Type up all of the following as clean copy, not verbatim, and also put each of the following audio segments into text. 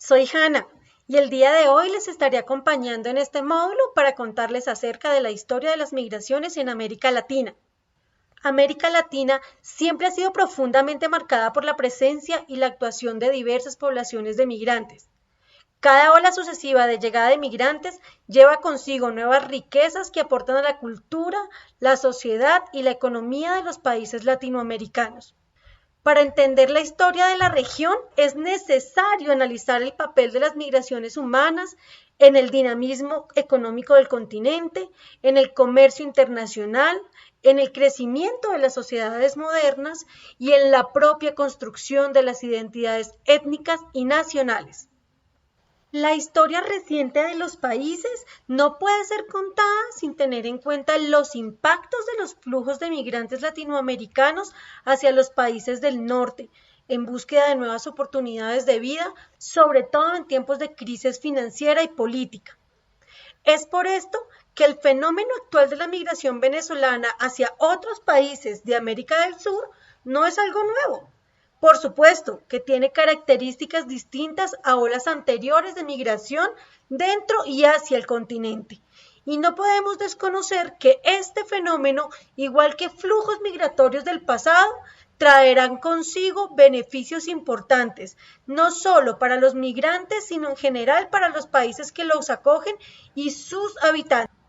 Soy Hanna y el día de hoy les estaré acompañando en este módulo para contarles acerca de la historia de las migraciones en América Latina. América Latina siempre ha sido profundamente marcada por la presencia y la actuación de diversas poblaciones de migrantes. Cada ola sucesiva de llegada de migrantes lleva consigo nuevas riquezas que aportan a la cultura, la sociedad y la economía de los países latinoamericanos. Para entender la historia de la región es necesario analizar el papel de las migraciones humanas en el dinamismo económico del continente, en el comercio internacional, en el crecimiento de las sociedades modernas y en la propia construcción de las identidades étnicas y nacionales. La historia reciente de los países no puede ser contada sin tener en cuenta los impactos de los flujos de migrantes latinoamericanos hacia los países del norte, en búsqueda de nuevas oportunidades de vida, sobre todo en tiempos de crisis financiera y política. Es por esto que el fenómeno actual de la migración venezolana hacia otros países de América del Sur no es algo nuevo. Por supuesto que tiene características distintas a olas anteriores de migración dentro y hacia el continente. Y no podemos desconocer que este fenómeno, igual que flujos migratorios del pasado, traerán consigo beneficios importantes, no solo para los migrantes, sino en general para los países que los acogen y sus habitantes.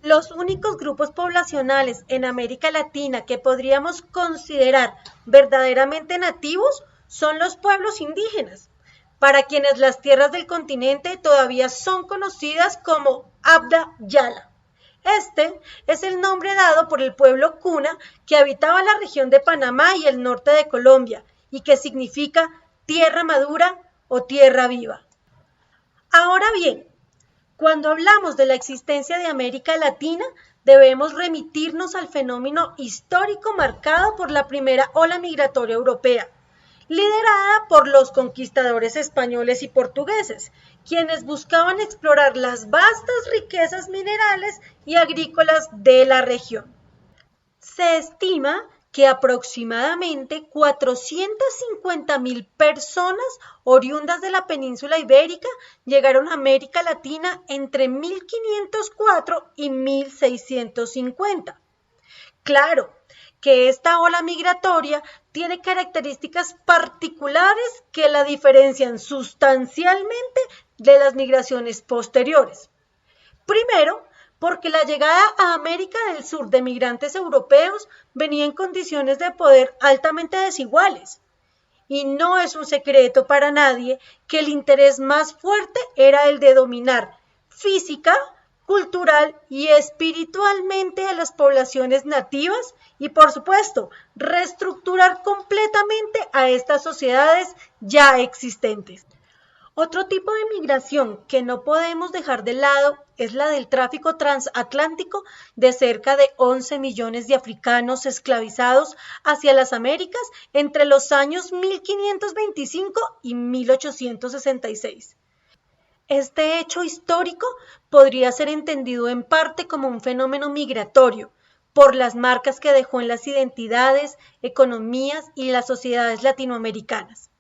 Los únicos grupos poblacionales en América Latina que podríamos considerar verdaderamente nativos son los pueblos indígenas, para quienes las tierras del continente todavía son conocidas como Abya Yala. Este es el nombre dado por el pueblo Cuna que habitaba la región de Panamá y el norte de Colombia y que significa tierra madura o tierra viva. Ahora bien, cuando hablamos de la existencia de América Latina, debemos remitirnos al fenómeno histórico marcado por la primera ola migratoria europea, liderada por los conquistadores españoles y portugueses, quienes buscaban explorar las vastas riquezas minerales y agrícolas de la región. Se estima que aproximadamente 450.000 personas oriundas de la península ibérica llegaron a América Latina entre 1504 y 1650. Claro que esta ola migratoria tiene características particulares que la diferencian sustancialmente de las migraciones posteriores. Primero, porque la llegada a América del Sur de migrantes europeos venía en condiciones de poder altamente desiguales. Y no es un secreto para nadie que el interés más fuerte era el de dominar física, cultural y espiritualmente a las poblaciones nativas y, por supuesto, reestructurar completamente a estas sociedades ya existentes. Otro tipo de migración que no podemos dejar de lado es la del tráfico transatlántico de cerca de 11 millones de africanos esclavizados hacia las Américas entre los años 1525 y 1866. Este hecho histórico podría ser entendido en parte como un fenómeno migratorio, por las marcas que dejó en las identidades, economías y las sociedades latinoamericanas.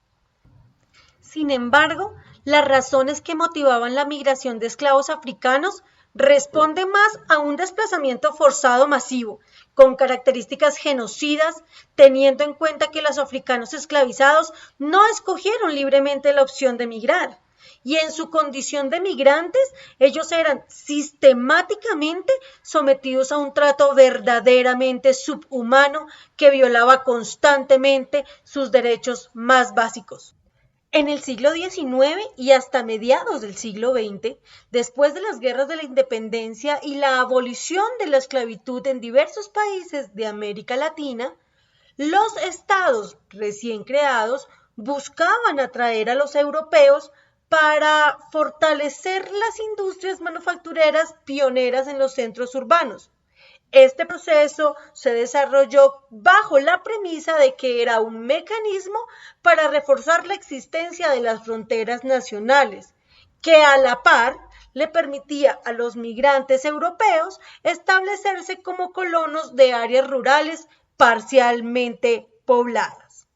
Sin embargo, las razones que motivaban la migración de esclavos africanos responden más a un desplazamiento forzado masivo, con características genocidas, teniendo en cuenta que los africanos esclavizados no escogieron libremente la opción de migrar. Y en su condición de migrantes, ellos eran sistemáticamente sometidos a un trato verdaderamente subhumano que violaba constantemente sus derechos más básicos. En el siglo XIX y hasta mediados del siglo XX, después de las guerras de la independencia y la abolición de la esclavitud en diversos países de América Latina, los estados recién creados buscaban atraer a los europeos para fortalecer las industrias manufactureras pioneras en los centros urbanos. Este proceso se desarrolló bajo la premisa de que era un mecanismo para reforzar la existencia de las fronteras nacionales, que a la par le permitía a los migrantes europeos establecerse como colonos de áreas rurales parcialmente pobladas.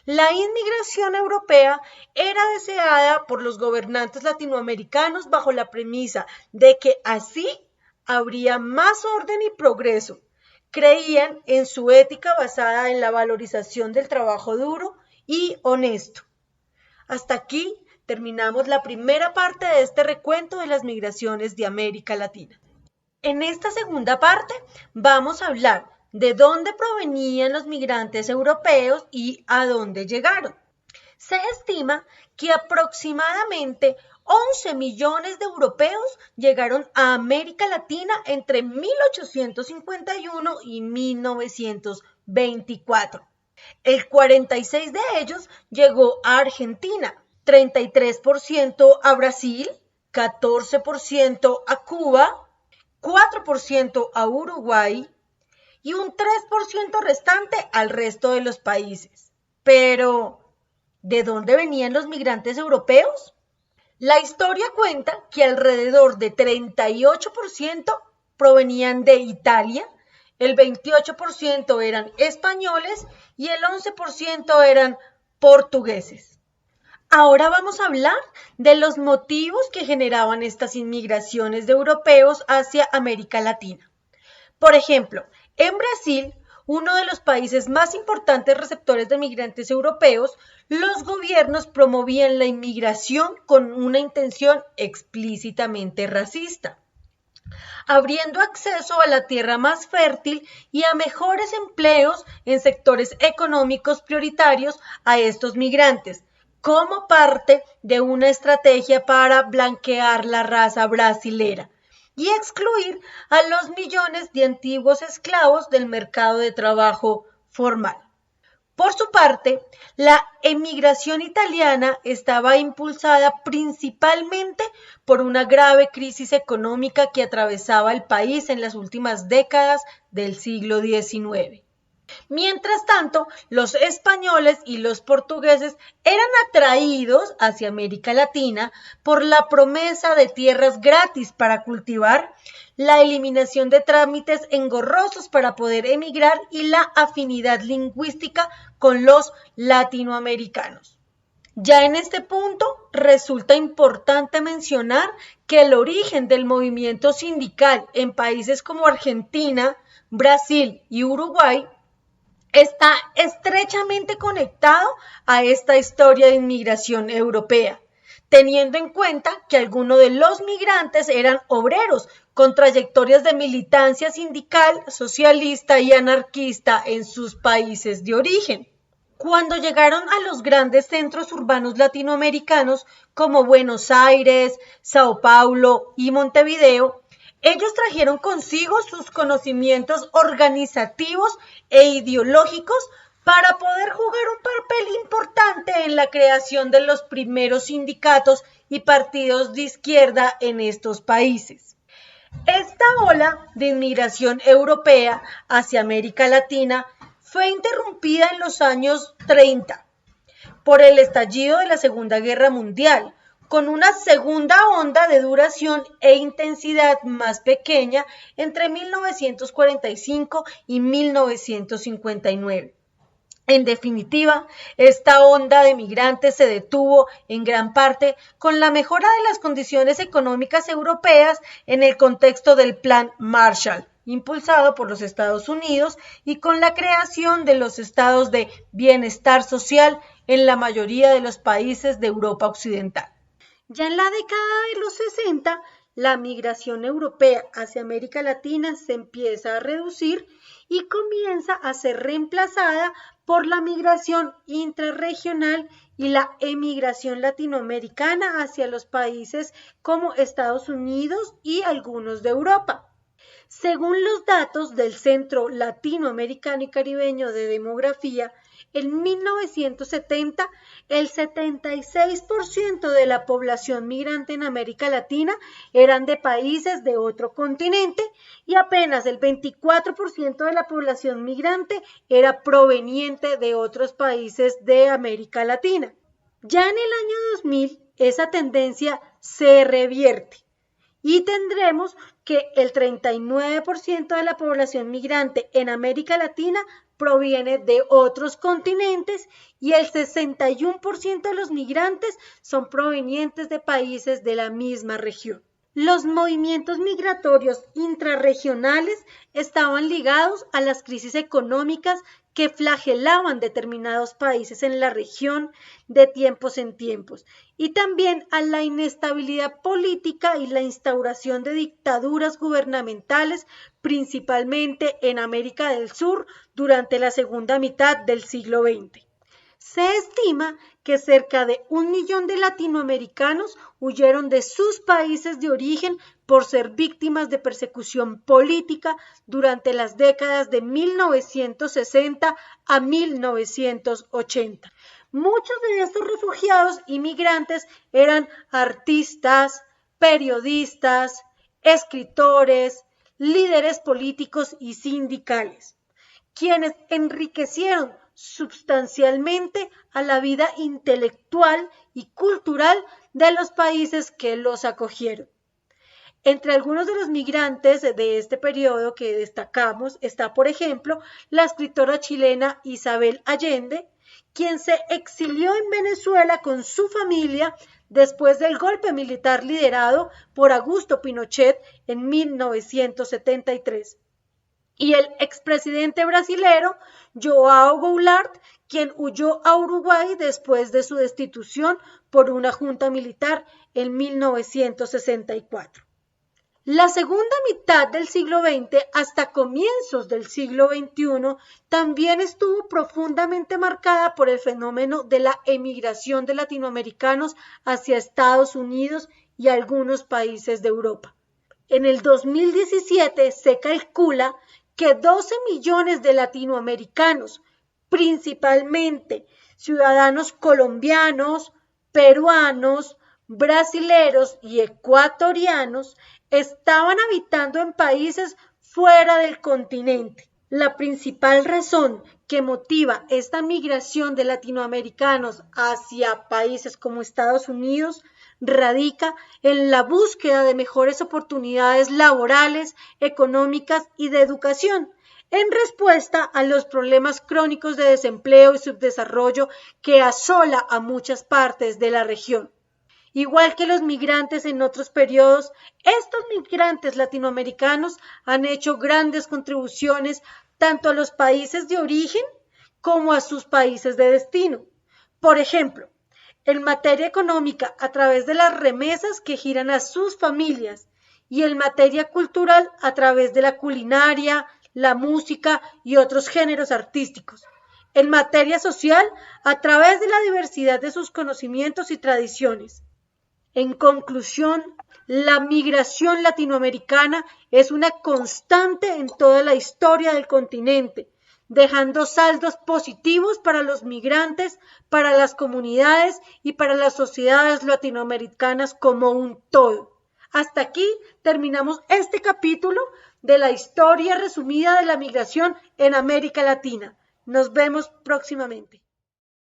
La inmigración europea era deseada por los gobernantes latinoamericanos bajo la premisa de que así habría más orden y progreso. Creían en su ética basada en la valorización del trabajo duro y honesto. Hasta aquí terminamos la primera parte de este recuento de las migraciones de América Latina. En esta segunda parte vamos a hablar de dónde provenían los migrantes europeos y a dónde llegaron. Se estima que aproximadamente 11 millones de europeos llegaron a América Latina entre 1851 y 1924. El 46% de ellos llegó a Argentina, 33% a Brasil, 14% a Cuba, 4% a Uruguay y un 3% restante al resto de los países. Pero, ¿de dónde venían los migrantes europeos? La historia cuenta que alrededor de 38% provenían de Italia, el 28% eran españoles y el 11% eran portugueses. Ahora vamos a hablar de los motivos que generaban estas inmigraciones de europeos hacia América Latina. Por ejemplo, en Brasil, uno de los países más importantes receptores de migrantes europeos, los gobiernos promovían la inmigración con una intención explícitamente racista, abriendo acceso a la tierra más fértil y a mejores empleos en sectores económicos prioritarios a estos migrantes, como parte de una estrategia para blanquear la raza brasilera y excluir a los millones de antiguos esclavos del mercado de trabajo formal. Por su parte, la emigración italiana estaba impulsada principalmente por una grave crisis económica que atravesaba el país en las últimas décadas del siglo XIX. Mientras tanto, los españoles y los portugueses eran atraídos hacia América Latina por la promesa de tierras gratis para cultivar, la eliminación de trámites engorrosos para poder emigrar y la afinidad lingüística con los latinoamericanos. Ya en este punto resulta importante mencionar que el origen del movimiento sindical en países como Argentina, Brasil y Uruguay está estrechamente conectado a esta historia de inmigración europea, teniendo en cuenta que algunos de los migrantes eran obreros con trayectorias de militancia sindical, socialista y anarquista en sus países de origen. Cuando llegaron a los grandes centros urbanos latinoamericanos como Buenos Aires, Sao Paulo y Montevideo, ellos trajeron consigo sus conocimientos organizativos e ideológicos para poder jugar un papel importante en la creación de los primeros sindicatos y partidos de izquierda en estos países. Esta ola de inmigración europea hacia América Latina fue interrumpida en los años 30 por el estallido de la Segunda Guerra Mundial, con una segunda onda de duración e intensidad más pequeña entre 1945 y 1959. En definitiva, esta onda de migrantes se detuvo en gran parte con la mejora de las condiciones económicas europeas en el contexto del Plan Marshall, impulsado por los Estados Unidos, y con la creación de los estados de bienestar social en la mayoría de los países de Europa Occidental. Ya en la década de los 60, la migración europea hacia América Latina se empieza a reducir y comienza a ser reemplazada por la migración intrarregional y la emigración latinoamericana hacia los países como Estados Unidos y algunos de Europa. Según los datos del Centro Latinoamericano y Caribeño de Demografía, en 1970, el 76% de la población migrante en América Latina eran de países de otro continente y apenas el 24% de la población migrante era proveniente de otros países de América Latina. Ya en el año 2000, esa tendencia se revierte y tendremos que el 39% de la población migrante en América Latina proviene de otros continentes y el 61% de los migrantes son provenientes de países de la misma región. Los movimientos migratorios intrarregionales estaban ligados a las crisis económicas que flagelaban determinados países en la región de tiempos en tiempos y también a la inestabilidad política y la instauración de dictaduras gubernamentales, principalmente en América del Sur durante la segunda mitad del siglo XX. Se estima que cerca de 1 millón de latinoamericanos huyeron de sus países de origen por ser víctimas de persecución política durante las décadas de 1960 a 1980. Muchos de estos refugiados inmigrantes eran artistas, periodistas, escritores, líderes políticos y sindicales, quienes enriquecieron sustancialmente a la vida intelectual y cultural de los países que los acogieron. Entre algunos de los migrantes de este periodo que destacamos está, por ejemplo, la escritora chilena Isabel Allende, quien se exilió en Venezuela con su familia después del golpe militar liderado por Augusto Pinochet en 1973. Y el expresidente brasilero João Goulart, quien huyó a Uruguay después de su destitución por una junta militar en 1964. La segunda mitad del siglo XX hasta comienzos del siglo XXI también estuvo profundamente marcada por el fenómeno de la emigración de latinoamericanos hacia Estados Unidos y algunos países de Europa. En el 2017 se calcula que 12 millones de latinoamericanos, principalmente ciudadanos colombianos, peruanos, brasileros y ecuatorianos, estaban habitando en países fuera del continente. La principal razón que motiva esta migración de latinoamericanos hacia países como Estados Unidos radica en la búsqueda de mejores oportunidades laborales, económicas y de educación, en respuesta a los problemas crónicos de desempleo y subdesarrollo que asola a muchas partes de la región. Igual que los migrantes en otros periodos, estos migrantes latinoamericanos han hecho grandes contribuciones tanto a los países de origen como a sus países de destino. Por ejemplo, en materia económica a través de las remesas que giran a sus familias y en materia cultural a través de la culinaria, la música y otros géneros artísticos. En materia social a través de la diversidad de sus conocimientos y tradiciones. En conclusión, la migración latinoamericana es una constante en toda la historia del continente, dejando saldos positivos para los migrantes, para las comunidades y para las sociedades latinoamericanas como un todo. Hasta aquí terminamos este capítulo de la historia resumida de la migración en América Latina. Nos vemos próximamente.